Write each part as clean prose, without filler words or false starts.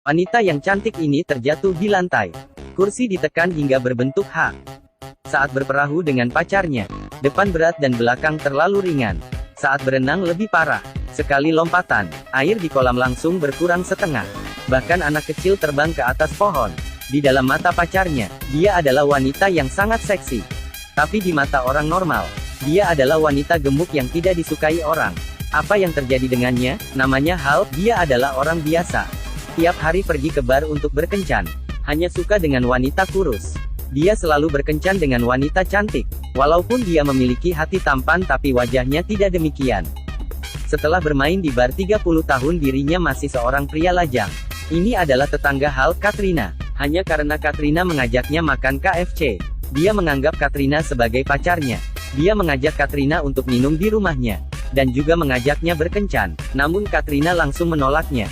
Wanita yang cantik ini terjatuh di lantai. Kursi ditekan hingga berbentuk H. Saat berperahu dengan pacarnya, depan berat dan belakang terlalu ringan. Saat berenang lebih parah. Sekali lompatan, air di kolam langsung berkurang setengah. Bahkan anak kecil terbang ke atas pohon. Di dalam mata pacarnya, dia adalah wanita yang sangat seksi. Tapi di mata orang normal, dia adalah wanita gemuk yang tidak disukai orang. Apa yang terjadi dengannya? Namanya Hal, dia adalah orang biasa. Tiap hari pergi ke bar untuk berkencan. Hanya suka dengan wanita kurus. Dia selalu berkencan dengan wanita cantik. Walaupun dia memiliki hati tampan tapi wajahnya tidak demikian. Setelah bermain di bar 30 tahun dirinya masih seorang pria lajang. Ini adalah tetangga Hal, Katrina. Hanya karena Katrina mengajaknya makan KFC. Dia menganggap Katrina sebagai pacarnya. Dia mengajak Katrina untuk minum di rumahnya. Dan juga mengajaknya berkencan. Namun Katrina langsung menolaknya.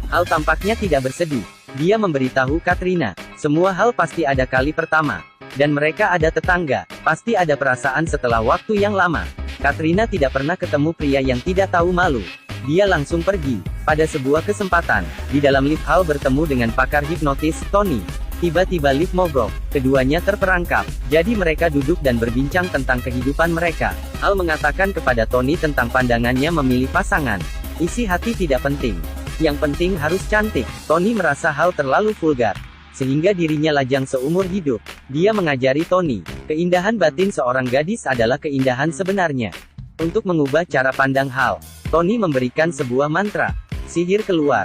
Hal tampaknya tidak bersedih. Dia memberitahu Katrina, semua hal pasti ada kali pertama. Dan mereka ada tetangga, pasti ada perasaan setelah waktu yang lama. Katrina tidak pernah ketemu pria yang tidak tahu malu. Dia langsung pergi. Pada sebuah kesempatan, di dalam lift Hal bertemu dengan pakar hipnotis, Tony. Tiba-tiba lift mogok, keduanya terperangkap. Jadi mereka duduk dan berbincang tentang kehidupan mereka. Hal mengatakan kepada Tony tentang pandangannya memilih pasangan. Isi hati tidak penting. Yang penting harus cantik. Tony merasa Hal terlalu vulgar, sehingga dirinya lajang seumur hidup. Dia mengajari Tony, keindahan batin seorang gadis adalah keindahan sebenarnya. Untuk mengubah cara pandang Hal, Tony memberikan sebuah mantra, sihir keluar.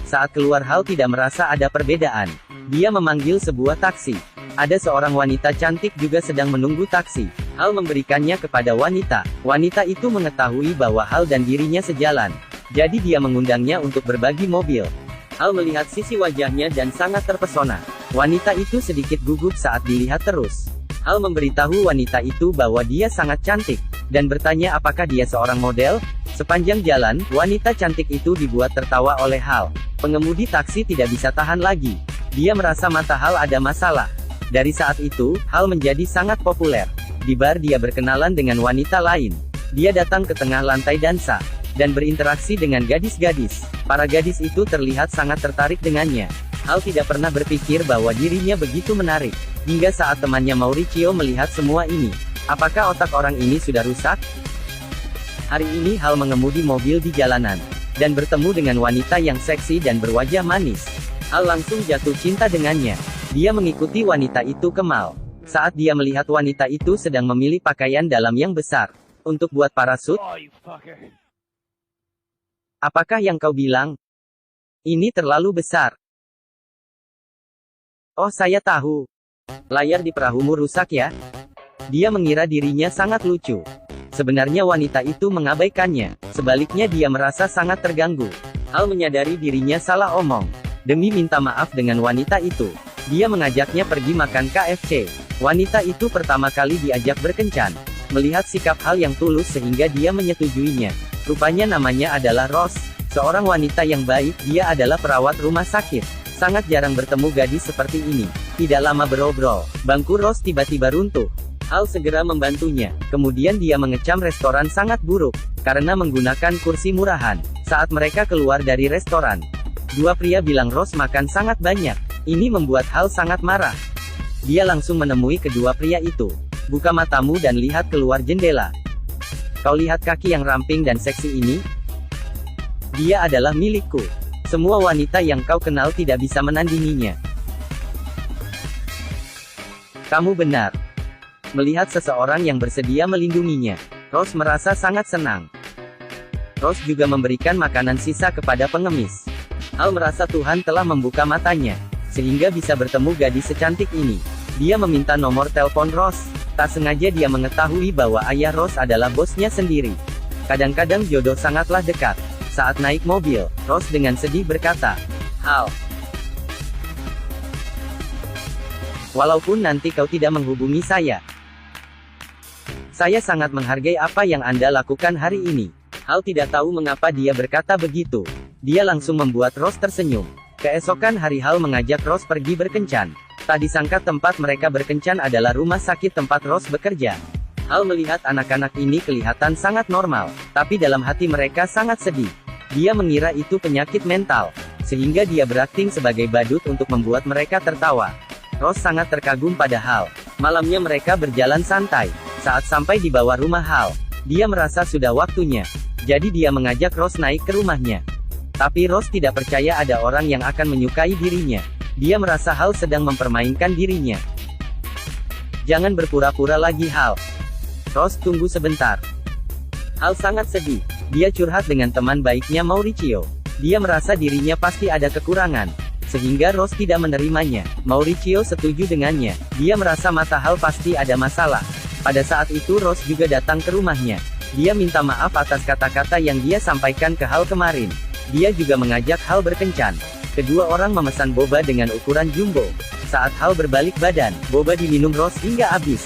Saat keluar Hal tidak merasa ada perbedaan. Dia memanggil sebuah taksi. Ada seorang wanita cantik juga sedang menunggu taksi. Hal memberikannya kepada wanita. Wanita itu mengetahui bahwa Hal dan dirinya sejalan. Jadi dia mengundangnya untuk berbagi mobil. Hal melihat sisi wajahnya dan sangat terpesona. Wanita itu sedikit gugup saat dilihat terus. Hal memberitahu wanita itu bahwa dia sangat cantik, dan bertanya apakah dia seorang model. Sepanjang jalan, wanita cantik itu dibuat tertawa oleh Hal. Pengemudi taksi tidak bisa tahan lagi. Dia merasa mata Hal ada masalah. Dari saat itu, Hal menjadi sangat populer. Di bar dia berkenalan dengan wanita lain. Dia datang ke tengah lantai dansa dan berinteraksi dengan gadis-gadis. Para gadis itu terlihat sangat tertarik dengannya. Hal tidak pernah berpikir bahwa dirinya begitu menarik. Hingga saat temannya Mauricio melihat semua ini. Apakah otak orang ini sudah rusak? Hari ini Hal mengemudi mobil di jalanan. Dan bertemu dengan wanita yang seksi dan berwajah manis. Hal langsung jatuh cinta dengannya. Dia mengikuti wanita itu ke mall. Saat dia melihat wanita itu sedang memilih pakaian dalam yang besar. Untuk buat parasut. Apakah yang kau bilang? Ini terlalu besar. Oh, saya tahu. Layar di perahumu rusak ya? Dia mengira dirinya sangat lucu. Sebenarnya wanita itu mengabaikannya. Sebaliknya dia merasa sangat terganggu. Hal menyadari dirinya salah omong. Demi minta maaf dengan wanita itu, dia mengajaknya pergi makan KFC. Wanita itu pertama kali diajak berkencan. Melihat sikap Hal yang tulus sehingga dia menyetujuinya. Rupanya namanya adalah Rose, seorang wanita yang baik. Dia adalah perawat rumah sakit. Sangat jarang bertemu gadis seperti ini. Tidak lama berobrol, bangku Rose tiba-tiba runtuh. Hal segera membantunya. Kemudian dia mengecam restoran sangat buruk, karena menggunakan kursi murahan. Saat mereka keluar dari restoran, dua pria bilang Rose makan sangat banyak. Ini membuat Hal sangat marah. Dia langsung menemui kedua pria itu. Buka matamu dan lihat keluar jendela. Kau lihat kaki yang ramping dan seksi ini? Dia adalah milikku. Semua wanita yang kau kenal tidak bisa menandinginya. Kamu benar. Melihat seseorang yang bersedia melindunginya, Rose merasa sangat senang. Rose juga memberikan makanan sisa kepada pengemis. Hal merasa Tuhan telah membuka matanya, sehingga bisa bertemu gadis secantik ini. Dia meminta nomor telepon Rose. Tak sengaja dia mengetahui bahwa ayah Rose adalah bosnya sendiri. Kadang-kadang jodoh sangatlah dekat. Saat naik mobil, Rose dengan sedih berkata, Hal, walaupun nanti kau tidak menghubungi saya sangat menghargai apa yang Anda lakukan hari ini. Hal tidak tahu mengapa dia berkata begitu. Dia langsung membuat Rose tersenyum. Keesokan hari Hal mengajak Rose pergi berkencan. Tak disangka tempat mereka berkencan adalah rumah sakit tempat Rose bekerja. Hal melihat anak-anak ini kelihatan sangat normal, tapi dalam hati mereka sangat sedih. Dia mengira itu penyakit mental. sehingga dia berakting sebagai badut untuk membuat mereka tertawa. Rose sangat terkagum pada Hal. Malamnya mereka berjalan santai. Saat sampai di bawah rumah Hal, dia merasa sudah waktunya. Jadi dia mengajak Rose naik ke rumahnya. Tapi Rose tidak percaya ada orang yang akan menyukai dirinya. Dia merasa Hal sedang mempermainkan dirinya. Jangan berpura-pura lagi Hal. Rose tunggu sebentar. Hal sangat sedih. Dia curhat dengan teman baiknya Mauricio. Dia merasa dirinya pasti ada kekurangan, sehingga Rose tidak menerimanya. Mauricio setuju dengannya. Dia merasa mata Hal pasti ada masalah. Pada saat itu Rose juga datang ke rumahnya. Dia minta maaf atas kata-kata yang dia sampaikan ke Hal kemarin. Dia juga mengajak Hal berkencan. Kedua orang memesan boba dengan ukuran jumbo. Saat Hal berbalik badan, boba diminum Rose hingga habis.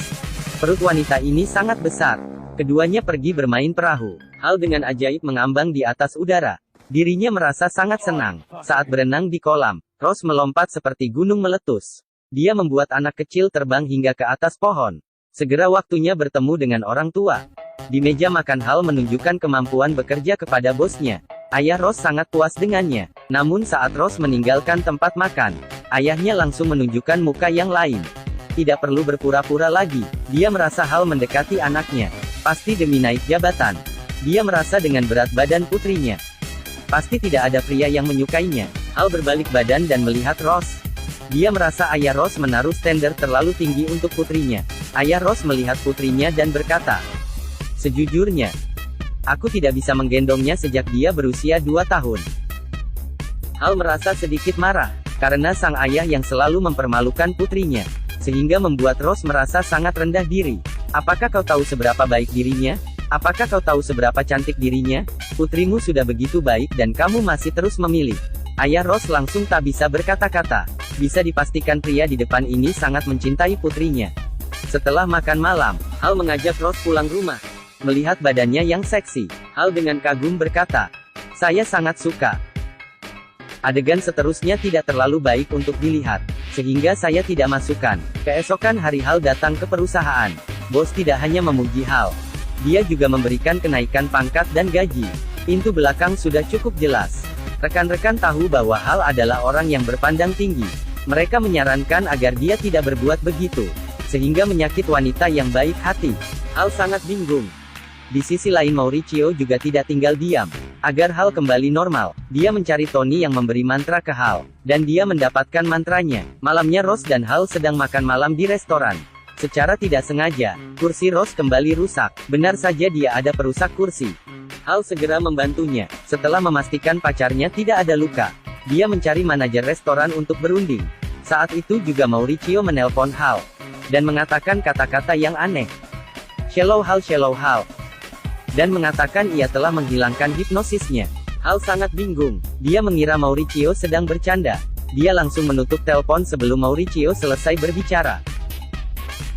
Perut wanita ini sangat besar. Keduanya pergi bermain perahu. Hal dengan ajaib mengambang di atas udara. Dirinya merasa sangat senang. Saat berenang di kolam, Rose melompat seperti gunung meletus. Dia membuat anak kecil terbang hingga ke atas pohon. Segera waktunya bertemu dengan orang tua. Di meja makan Hal menunjukkan kemampuan bekerja kepada bosnya. Ayah Rose sangat puas dengannya. Namun saat Rose meninggalkan tempat makan, ayahnya langsung menunjukkan muka yang lain. Tidak perlu berpura-pura lagi. Dia merasa Hal mendekati anaknya. Pasti demi naik jabatan. Dia merasa dengan berat badan putrinya. Pasti tidak ada pria yang menyukainya. Hal berbalik badan dan melihat Rose. Dia merasa ayah Rose menaruh standar terlalu tinggi untuk putrinya. Ayah Rose melihat putrinya dan berkata, "Sejujurnya, aku tidak bisa menggendongnya sejak dia berusia 2 tahun." Hal merasa sedikit marah, karena sang ayah yang selalu mempermalukan putrinya, sehingga membuat Rose merasa sangat rendah diri. "Apakah kau tahu seberapa baik dirinya? Apakah kau tahu seberapa cantik dirinya? Putrimu sudah begitu baik dan kamu masih terus memilih." Ayah Rose langsung tak bisa berkata-kata. Bisa dipastikan pria di depan ini sangat mencintai putrinya. Setelah makan malam, Hal mengajak Rose pulang rumah. Melihat badannya yang seksi, Hal dengan kagum berkata, "Saya sangat suka." Adegan seterusnya tidak terlalu baik untuk dilihat, sehingga saya tidak masukkan. Keesokan hari Hal datang ke perusahaan. Bos tidak hanya memuji Hal, dia juga memberikan kenaikan pangkat dan gaji. Pintu belakang sudah cukup jelas. Rekan-rekan tahu bahwa Hal adalah orang yang berpandang tinggi. Mereka menyarankan agar dia tidak berbuat begitu, sehingga menyakit wanita yang baik hati. Hal sangat bingung. Di sisi lain Mauricio juga tidak tinggal diam. Agar Hal kembali normal, dia mencari Tony yang memberi mantra ke Hal, dan dia mendapatkan mantranya. Malamnya Rose dan Hal sedang makan malam di restoran. Secara tidak sengaja, kursi Rose kembali rusak. Benar saja dia ada perusak kursi. Hal segera membantunya. Setelah memastikan pacarnya tidak ada luka, dia mencari manajer restoran untuk berunding. Saat itu juga Mauricio menelpon Hal, dan mengatakan kata-kata yang aneh. "Shallow Hal, shallow Hal." Dan mengatakan ia telah menghilangkan hipnosisnya. Hal sangat bingung. Dia mengira Mauricio sedang bercanda. Dia langsung menutup telepon sebelum Mauricio selesai berbicara.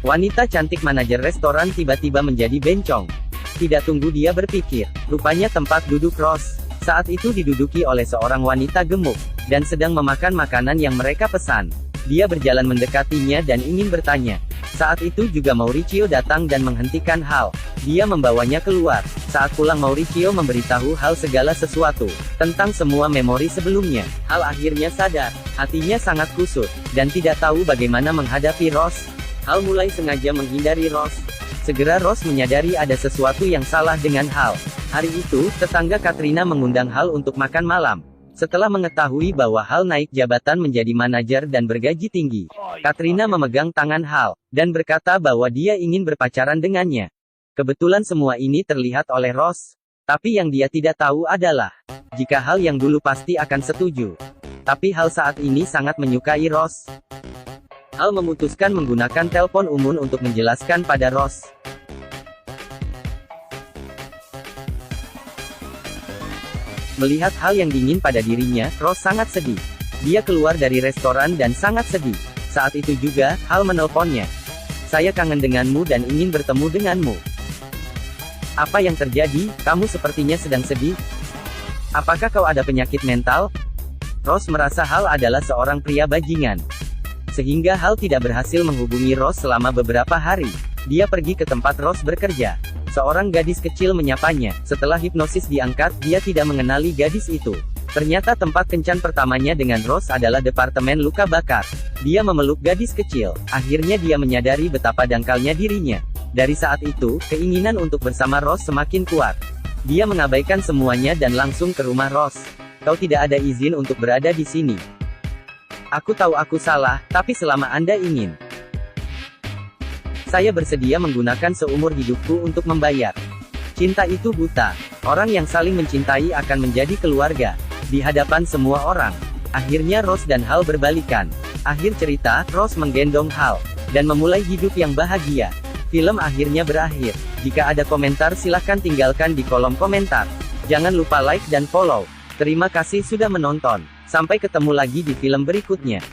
Wanita cantik manajer restoran tiba-tiba menjadi bencong. Tidak tunggu dia berpikir, rupanya tempat duduk Rose saat itu diduduki oleh seorang wanita gemuk, dan sedang memakan makanan yang mereka pesan. Dia berjalan mendekatinya dan ingin bertanya. Saat itu juga Mauricio datang dan menghentikan Hal. Dia membawanya keluar. Saat pulang Mauricio memberitahu Hal segala sesuatu, tentang semua memori sebelumnya. Hal akhirnya sadar, hatinya sangat kusut, dan tidak tahu bagaimana menghadapi Rose. Hal mulai sengaja menghindari Rose. Segera Rose menyadari ada sesuatu yang salah dengan Hal. Hari itu, tetangga Katrina mengundang Hal untuk makan malam. Setelah mengetahui bahwa Hal naik jabatan menjadi manajer dan bergaji tinggi, Katrina memegang tangan Hal, dan berkata bahwa dia ingin berpacaran dengannya. Kebetulan semua ini terlihat oleh Rose. Tapi yang dia tidak tahu adalah, jika Hal yang dulu pasti akan setuju. Tapi Hal saat ini sangat menyukai Rose. Hal memutuskan menggunakan telepon umum untuk menjelaskan pada Rose. Melihat hal yang dingin pada dirinya, Rose sangat sedih. Dia keluar dari restoran dan sangat sedih. Saat itu juga, Hal menelponnya. "Saya kangen denganmu dan ingin bertemu denganmu." "Apa yang terjadi? Kamu sepertinya sedang sedih. Apakah kau ada penyakit mental?" Rose merasa Hal adalah seorang pria bajingan, sehingga Hal tidak berhasil menghubungi Rose selama beberapa hari. Dia pergi ke tempat Rose bekerja. Seorang gadis kecil menyapanya. Setelah hipnosis diangkat, dia tidak mengenali gadis itu. Ternyata tempat kencan pertamanya dengan Rose adalah departemen luka bakar. Dia memeluk gadis kecil. Akhirnya dia menyadari betapa dangkalnya dirinya. Dari saat itu, keinginan untuk bersama Rose semakin kuat. Dia mengabaikan semuanya dan langsung ke rumah Rose. Kau tidak ada izin untuk berada di sini. Aku tahu aku salah, tapi selama Anda ingin, saya bersedia menggunakan seumur hidupku untuk membayar. Cinta itu buta. Orang yang saling mencintai akan menjadi keluarga. Di hadapan semua orang. Akhirnya Rose dan Hal berbalikan. Akhir cerita, Rose menggendong Hal. Dan memulai hidup yang bahagia. Film akhirnya berakhir. Jika ada komentar silahkan tinggalkan di kolom komentar. Jangan lupa like dan follow. Terima kasih sudah menonton. Sampai ketemu lagi di film berikutnya.